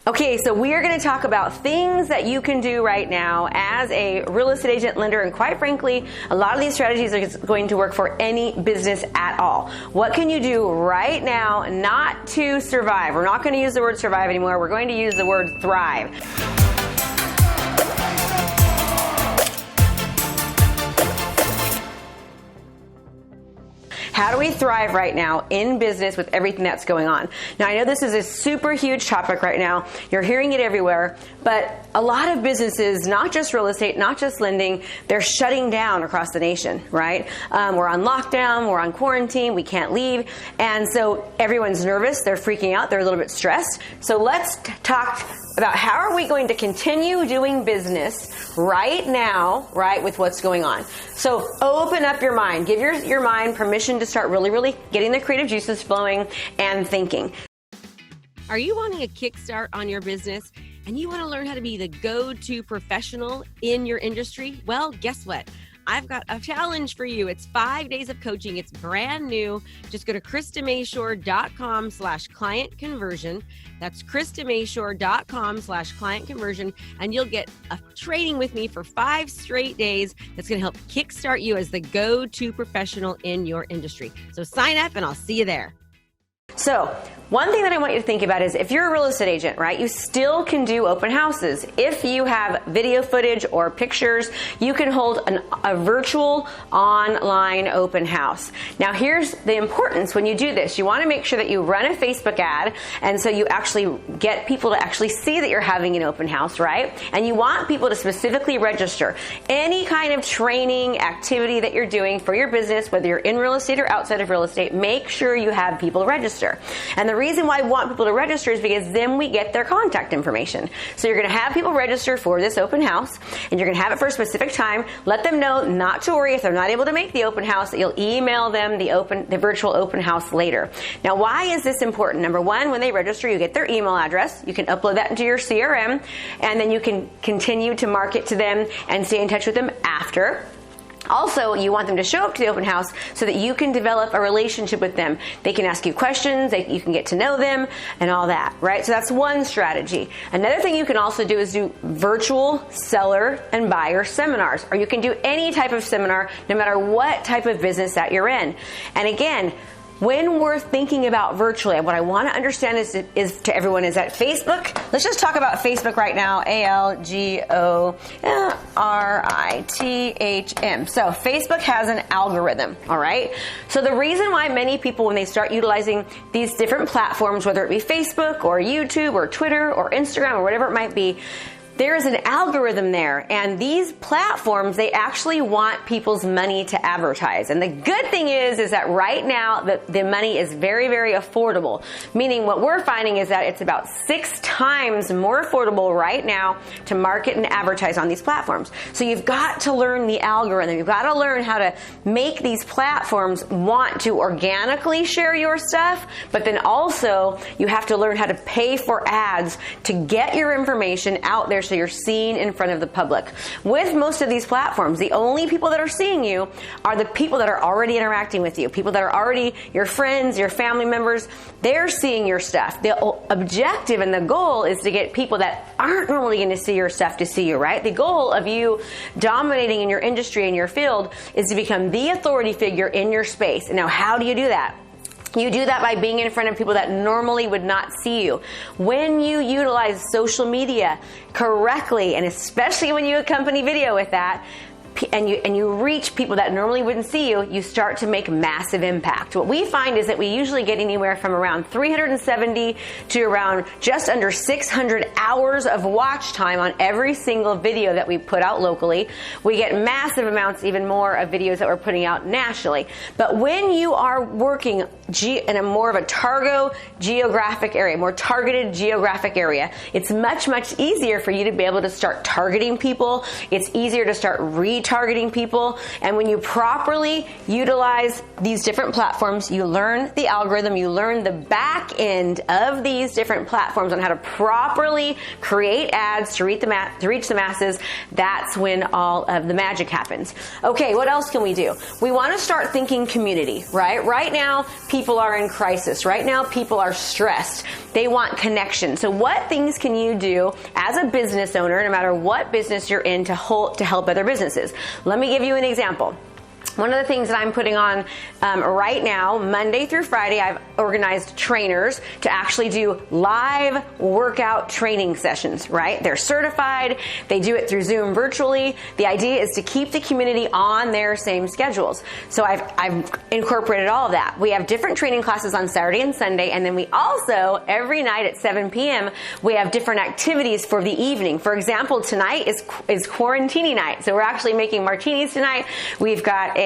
Okay, so we are going to talk about things that you can do right now as a real estate agent, lender, and quite frankly, a lot of these strategies are going to work for any business at all. What can you do right now not to survive? We're not going to use the word survive anymore. We're going to use the word thrive. How do we thrive right now in business with everything that's going on? Now, I know this is a super huge topic right now. You're hearing it everywhere, but a lot of businesses, not just real estate, not just lending, they're shutting down across the nation, right? We're on lockdown, we're on quarantine, we can't leave, and so everyone's nervous, they're freaking out, they're a little bit stressed. So let's talk about how are we going to continue doing business right now, right, with what's going on. So open up your mind. Give your mind permission to start really getting the creative juices flowing and thinking. Are you wanting a kickstart on your business and you want to learn how to be the go-to professional in your industry? Well, guess what? I've got a challenge for you. It's 5 days of coaching. It's brand new. Just go to KristaMashore.com/client conversion. That's KristaMashore.com/client conversion. And you'll get a training with me for 5 straight days that's going to help kickstart you as the go-to professional in your industry. So sign up and I'll see you there. So one thing that I want you to think about is if you're a real estate agent, right, you still can do open houses. If you have video footage or pictures, you can hold a virtual online open house. Now here's the importance when you do this. You want to make sure that you run a Facebook ad, and so you actually get people to actually see that you're having an open house, right? And you want people to specifically register. Any kind of training activity that you're doing for your business, whether you're in real estate or outside of real estate, make sure you have people register. And the reason why I want people to register is because then we get their contact information. So you're going to have people register for this open house, and you're going to have it for a specific time. Let them know not to worry if they're not able to make the open house, that you'll email them the virtual open house later. Now, why is this important? Number one, when they register, you get their email address. You can upload that into your CRM, and then you can continue to market to them and stay in touch with them after. Also, you want them to show up to the open house so that you can develop a relationship with them. They can ask you questions, you can get to know them, and all that, right? So that's one strategy. Another thing you can also do is do virtual seller and buyer seminars, or you can do any type of seminar, no matter what type of business that you're in. And again, when we're thinking about virtually, what I want to understand is to everyone is that Facebook, let's just talk about Facebook right now, ALGORITHM. So Facebook has an algorithm, all right? So the reason why many people, when they start utilizing these different platforms, whether it be Facebook or YouTube or Twitter or Instagram or whatever it might be, there is an algorithm there, and these platforms, they actually want people's money to advertise. And the good thing is that right now the money is very affordable, meaning what we're finding is that it's about 6 times more affordable right now to market and advertise on these platforms. So you've got to learn the algorithm. You've got to learn how to make these platforms want to organically share your stuff, but then also you have to learn how to pay for ads to get your information out there so you're seen in front of the public. With most of these platforms, the only people that are seeing you are the people that are already interacting with you, people that are already your friends, your family members. They're seeing your stuff. The objective and the goal is to get people that aren't normally going to see your stuff to see you, right? The goal of you dominating in your industry, in your field, is to become the authority figure in your space. And now, how do you do that? You do that by being in front of people that normally would not see you. When you utilize social media correctly, and especially when you accompany video with that, and you reach people that normally wouldn't see you, you start to make massive impact. What we find is that we usually get anywhere from around 370 to around just under 600 hours of watch time on every single video that we put out locally. We get massive amounts, even more, of videos that we're putting out nationally. But when you are working in a more of a geographic area, more targeted geographic area, it's much easier for you to be able to start targeting people. It's easier to start reaching retargeting people. And when you properly utilize these different platforms, you learn the algorithm, you learn the back end of these different platforms on how to properly create ads to reach the masses. That's when all of the magic happens. Okay, what else can we do? We want to start thinking community, right? Right now, people are in crisis. Right now, people are stressed. They want connection. So what things can you do as a business owner, no matter what business you're in, to help other businesses? Let me give you an example. One of the things that I'm putting on right now, Monday through Friday, I've organized trainers to actually do live workout training sessions, right? They're certified. They do it through Zoom virtually. The idea is to keep the community on their same schedules. So I've incorporated all of that. We have different training classes on Saturday and Sunday, and then we also, every night at 7 p.m., we have different activities for the evening. For example, tonight is quarantini night. So we're actually making martinis tonight. We've got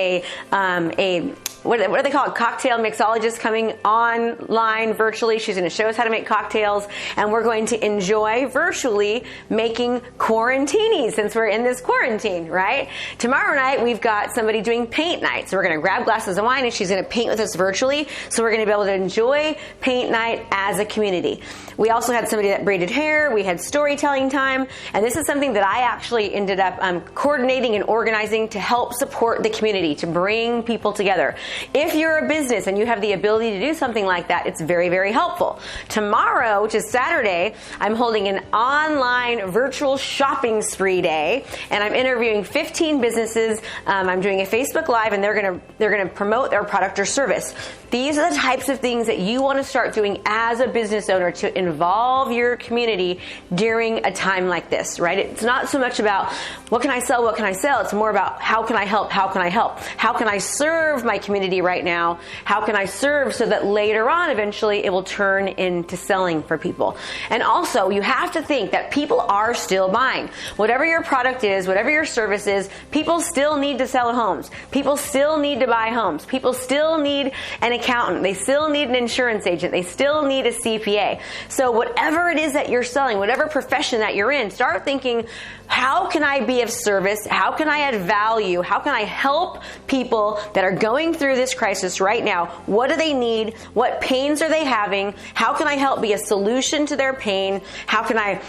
what do they call it? Cocktail mixologist coming online virtually. She's going to show us how to make cocktails, and we're going to enjoy virtually making quarantinis since we're in this quarantine, right? Tomorrow night, we've got somebody doing paint night. So we're going to grab glasses of wine, and she's going to paint with us virtually. So we're going to be able to enjoy paint night as a community. We also had somebody that braided hair. We had storytelling time. And this is something that I actually ended up coordinating and organizing to help support the community, to bring people together. If you're a business and you have the ability to do something like that, it's very, very helpful. Tomorrow, which is Saturday, I'm holding an online virtual shopping spree day, and I'm interviewing 15 businesses. I'm doing a Facebook Live, and they're gonna promote their product or service. These are the types of things that you want to start doing as a business owner to involve your community during a time like this, right? It's not so much about what can I sell, what can I sell? It's more about how can I help, how can I help? How can I serve my community right now? How can I serve so that later on, eventually, it will turn into selling for people? And also, you have to think that people are still buying. Whatever your product is, whatever your service is, people still need to sell homes. People still need to buy homes. People still need an accountant. They still need an insurance agent. They still need a CPA. So whatever it is that you're selling, whatever profession that you're in, start thinking, how can I be of service? How can I add value? How can I help people that are going through this crisis right now? What do they need? What pains are they having? How can I help be a solution to their pain? How can I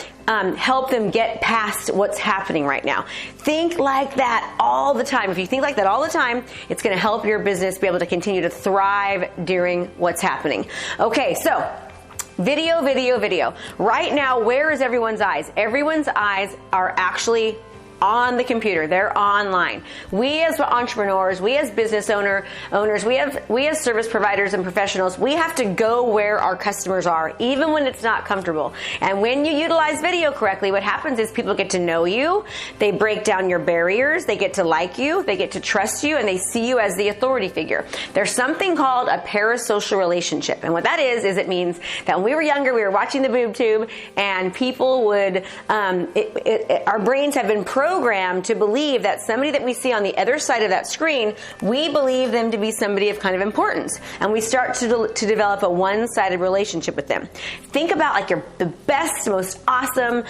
help them get past what's happening right now? Think like that all the time. If you think like that all the time, it's going to help your business be able to continue to thrive during what's happening. Okay, so video. Right now, where is everyone's eyes? Everyone's eyes are actually on the computer. They're online. We as entrepreneurs, we as business owners, we as service providers and professionals, we have to go where our customers are, even when it's not comfortable. And when you utilize video correctly, what happens is people get to know you, they break down your barriers, they get to like you, they get to trust you, and they see you as the authority figure. There's something called a parasocial relationship. And what that is it means that when we were younger, we were watching the boob tube, and people would, our brains have been programmed to believe that somebody that we see on the other side of that screen, we believe them to be somebody of kind of importance. And we start to develop a one-sided relationship with them. Think about like the best, most awesome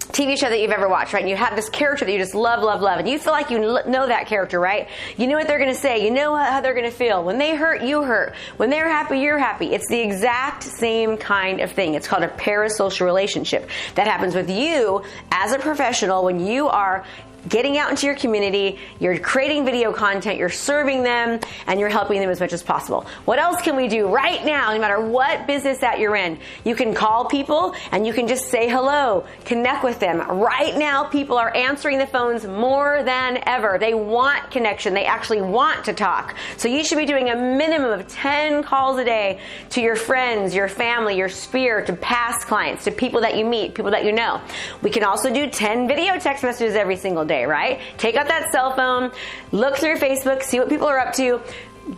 TV show that you've ever watched, right? And you have this character that you just love, and you feel like you know that character, right? You know what they're going to say. You know how they're going to feel. When they hurt, you hurt. When they're happy, you're happy. It's the exact same kind of thing. It's called a parasocial relationship. That happens with you as a professional when you are getting out into your community, you're creating video content, you're serving them, and you're helping them as much as possible. What else can we do right now, no matter what business that you're in? You can call people and you can just say hello, connect with them. Right now, people are answering the phones more than ever. They want connection. They actually want to talk. So you should be doing a minimum of 10 calls a day to your friends, your family, your sphere, to past clients, to people that you meet, people that you know. We can also do 10 video text messages every single day, right? Take out that cell phone, look through Facebook, see what people are up to,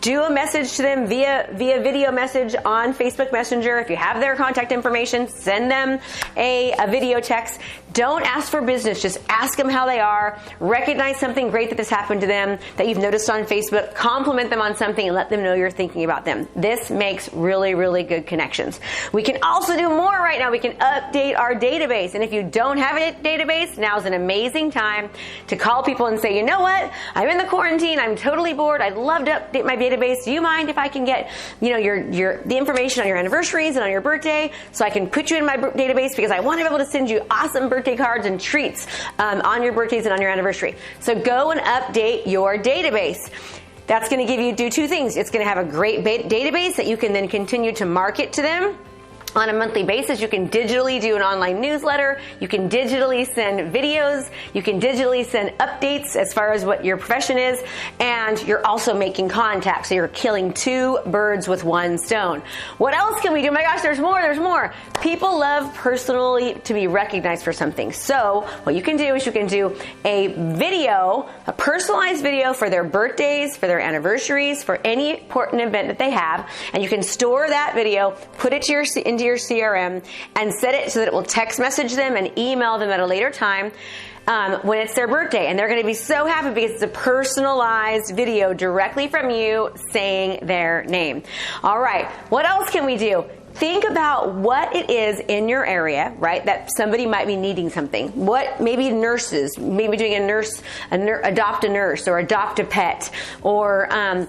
do a message to them via video message on Facebook Messenger. If you have their contact information, send them a video text. Don't ask for business. Just ask them how they are. Recognize something great that has happened to them that you've noticed on Facebook. Compliment them on something and let them know you're thinking about them. This makes really, really good connections. We can also do more right now. We can update our database. And if you don't have a database, now's an amazing time to call people and say, you know what? I'm in the quarantine. I'm totally bored. I'd love to update my database. Do you mind if I can get, the information on your anniversaries and on your birthday so I can put you in my database because I want to be able to send you awesome birthday cards and treats on your birthdays and on your anniversary. So go and update your database. That's going to do two things. It's going to have a great database that you can then continue to market to them on a monthly basis. You can digitally do an online newsletter. You can digitally send videos. You can digitally send updates as far as what your profession is. And you're also making contacts. So you're killing two birds with one stone. What else can we do? Oh my gosh, there's more. People love personally to be recognized for something. So what you can do is you can do a video, a personalized video for their birthdays, for their anniversaries, for any important event that they have. And you can store that video, put it into your CRM and set it so that it will text message them and email them at a later time when it's their birthday. And they're going to be so happy because it's a personalized video directly from you saying their name. All right. What else can we do? Think about what it is in your area, right, that somebody might be needing something. What, maybe nurses, maybe doing adopt a nurse or adopt a pet, or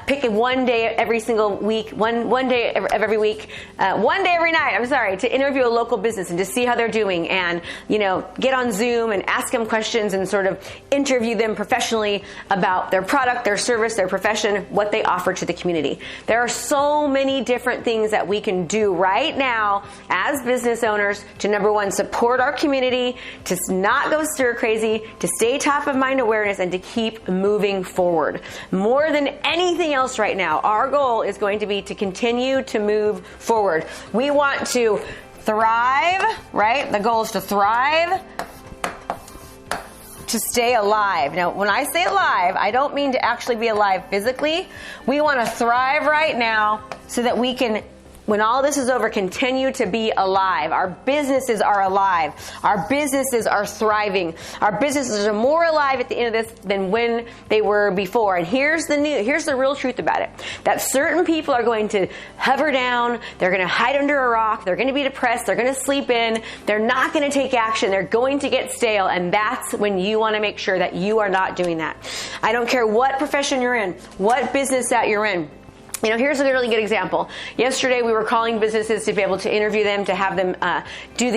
pick one day every single week, one day every week, one day every night, to interview a local business and to see how they're doing and, get on Zoom and ask them questions and sort of interview them professionally about their product, their service, their profession, what they offer to the community. There are so many different things that we can do right now as business owners to, number one, support our community, to not go stir crazy, to stay top of mind awareness, and to keep moving forward. More than anything else right now, our goal is going to be to continue to move forward. We want to thrive, right? The goal is to thrive, to stay alive. Now, when I say alive, I don't mean to actually be alive physically. We want to thrive right now so that we can, when all this is over, continue to be alive. Our businesses are alive. Our businesses are thriving. Our businesses are more alive at the end of this than when they were before. And here's the real truth about it. That certain people are going to hover down. They're going to hide under a rock. They're going to be depressed. They're going to sleep in. They're not going to take action. They're going to get stale. And that's when you want to make sure that you are not doing that. I don't care what profession you're in, what business that you're in. Here's a really good example. Yesterday, we were calling businesses to be able to interview them, to have them do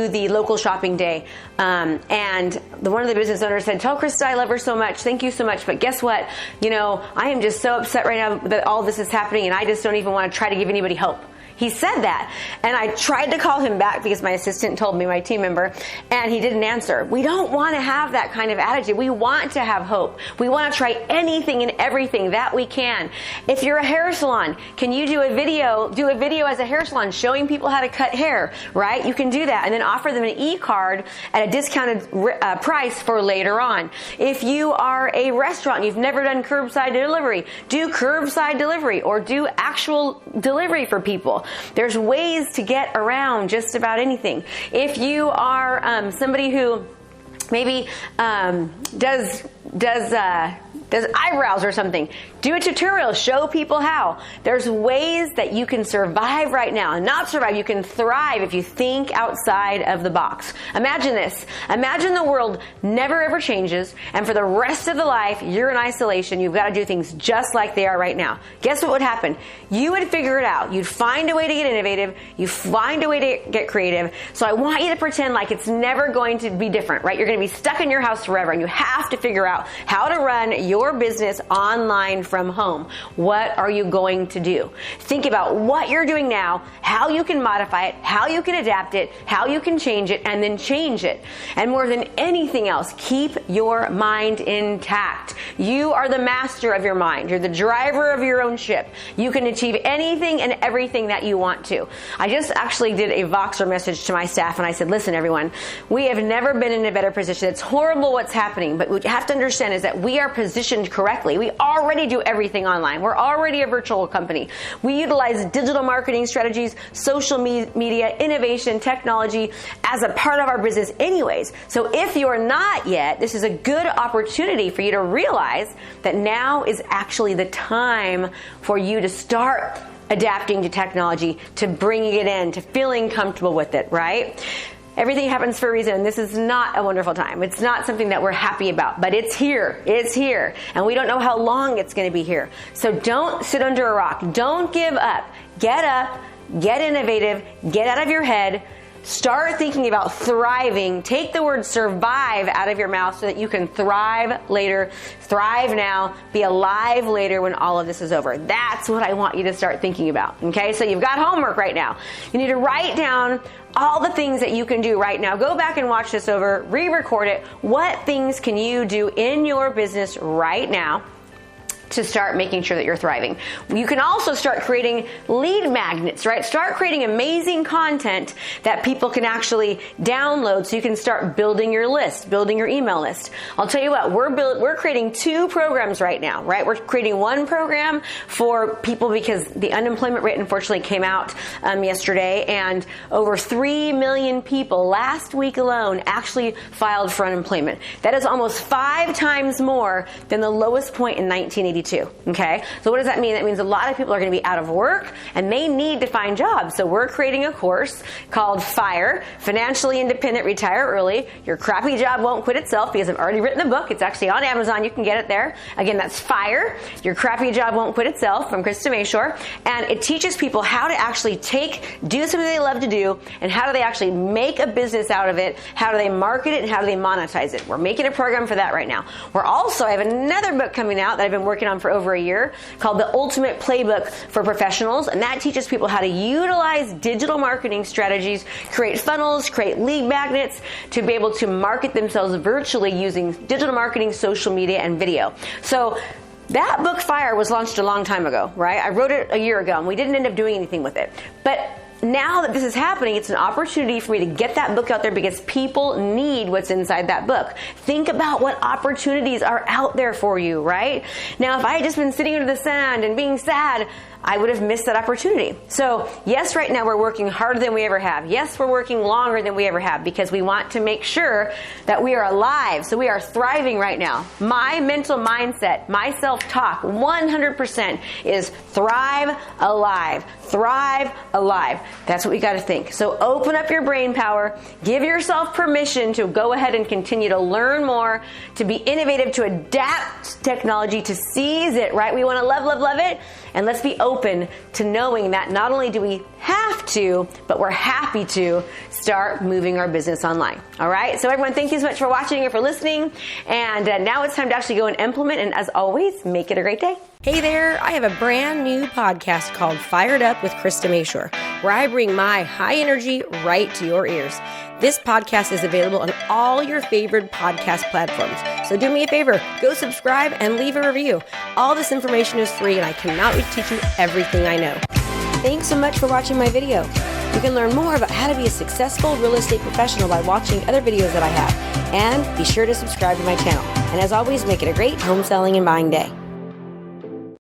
the local shopping day. And one of the business owners said, "Tell Krista I love her so much. Thank you so much. But guess what? I am just so upset right now that all this is happening, and I just don't even want to try to give anybody hope." He said that, and I tried to call him back because my assistant told me, my team member, and he didn't answer. We don't want to have that kind of attitude. We want to have hope. We want to try anything and everything that we can. If you're a hair salon, can you do a video as a hair salon showing people how to cut hair, right? You can do that and then offer them an e-card at a discounted price for later on. If you are a restaurant and you've never done curbside delivery, do curbside delivery or do actual delivery for people. There's ways to get around just about anything. If you are somebody who maybe does eyebrows or something, do a tutorial, show people how. There's ways that you can survive right now, and not survive, you can thrive if you think outside of the box. Imagine this. Imagine the world never ever changes, and for the rest of the life, you're in isolation. You've got to do things just like they are right now. Guess what would happen? You would figure it out. You'd find a way to get innovative. You find a way to get creative. So I want you to pretend like it's never going to be different, right? You're going to be stuck in your house forever, and you have to figure out how to run your business online from home. What are you going to do? Think about what you're doing now, how you can modify it, how you can adapt it, how you can change it, and then change it. And more than anything else, keep your mind intact. You are the master of your mind. You're the driver of your own ship. You can achieve anything and everything that you want to. I just actually did a Voxer message to my staff, and I said, listen, everyone, we have never been in a better position. It's horrible what's happening, but what you have to understand is that we are positioned positioned correctly. We already do everything online. We're already a virtual company. We utilize digital marketing strategies, social media, innovation, technology as a part of our business anyways. So if you're not yet, this is a good opportunity for you to realize that now is actually the time for you to start adapting to technology, to bringing it in, to feeling comfortable with it, right? Everything happens for a reason. This is not a wonderful time. It's not something that we're happy about, but it's here. It's here. And we don't know how long it's going to be here. So don't sit under a rock. Don't give up. Get up, get innovative, get out of your head. Start thinking about thriving. Take the word survive out of your mouth so that you can thrive later, thrive now, be alive later when all of this is over. That's what I want you to start thinking about. Okay, so you've got homework right now. You need to write down all the things that you can do right now. Go back and watch this over, re-record it. What things can you do in your business right now to start making sure that you're thriving? You can also start creating lead magnets, right? Start creating amazing content that people can actually download so you can start building your list, building your email list. I'll tell you what, we're creating 2 programs right now, right? We're creating one program for people because the unemployment rate unfortunately came out yesterday, and over 3 million people last week alone actually filed for unemployment. That is almost 5 times more than the lowest point in 1982. Okay, so what does that mean? That means a lot of people are going to be out of work and they need to find jobs. So we're creating a course called FIRE, Financially Independent, Retire Early. Your crappy job won't quit itself, because I've already written the book. It's actually on Amazon. You can get it there. Again, that's FIRE, Your Crappy Job Won't Quit Itself, from Krista Mashore. And it teaches people how to actually do something they love to do, and how do they actually make a business out of it, how do they market it, and how do they monetize it. We're making a program for that right now. I have another book coming out that I've been working on for over a year called The Ultimate Playbook for Professionals, and that teaches people how to utilize digital marketing strategies, create funnels, create lead magnets to be able to market themselves virtually using digital marketing, social media, and video. So that book, FIRE, was launched a long time ago, right? I wrote it a year ago and we didn't end up doing anything with it. But now that this is happening, it's an opportunity for me to get that book out there because people need what's inside that book. Think about what opportunities are out there for you, right? Now, if I had just been sitting under the sand and being sad, I would have missed that opportunity. So yes, right now we're working harder than we ever have. Yes, we're working longer than we ever have because we want to make sure that we are alive. So we are thriving right now. My mental mindset, my self-talk, 100% is thrive alive. Thrive alive. That's what we got to think. So open up your brain power. Give yourself permission to go ahead and continue to learn more, to be innovative, to adapt technology, to seize it, right? We want to love it. And let's be open to knowing that not only do we have to, but we're happy to start moving our business online. All right. So everyone, thank you so much for watching and for listening. And now it's time to actually go and implement. And as always, make it a great day. Hey there, I have a brand new podcast called Fired Up with Krista Mashore, where I bring my high energy right to your ears. This podcast is available on all your favorite podcast platforms. So do me a favor, go subscribe and leave a review. All this information is free and I cannot wait to teach you everything I know. Thanks so much for watching my video. You can learn more about how to be a successful real estate professional by watching other videos that I have. And be sure to subscribe to my channel. And as always, make it a great home selling and buying day.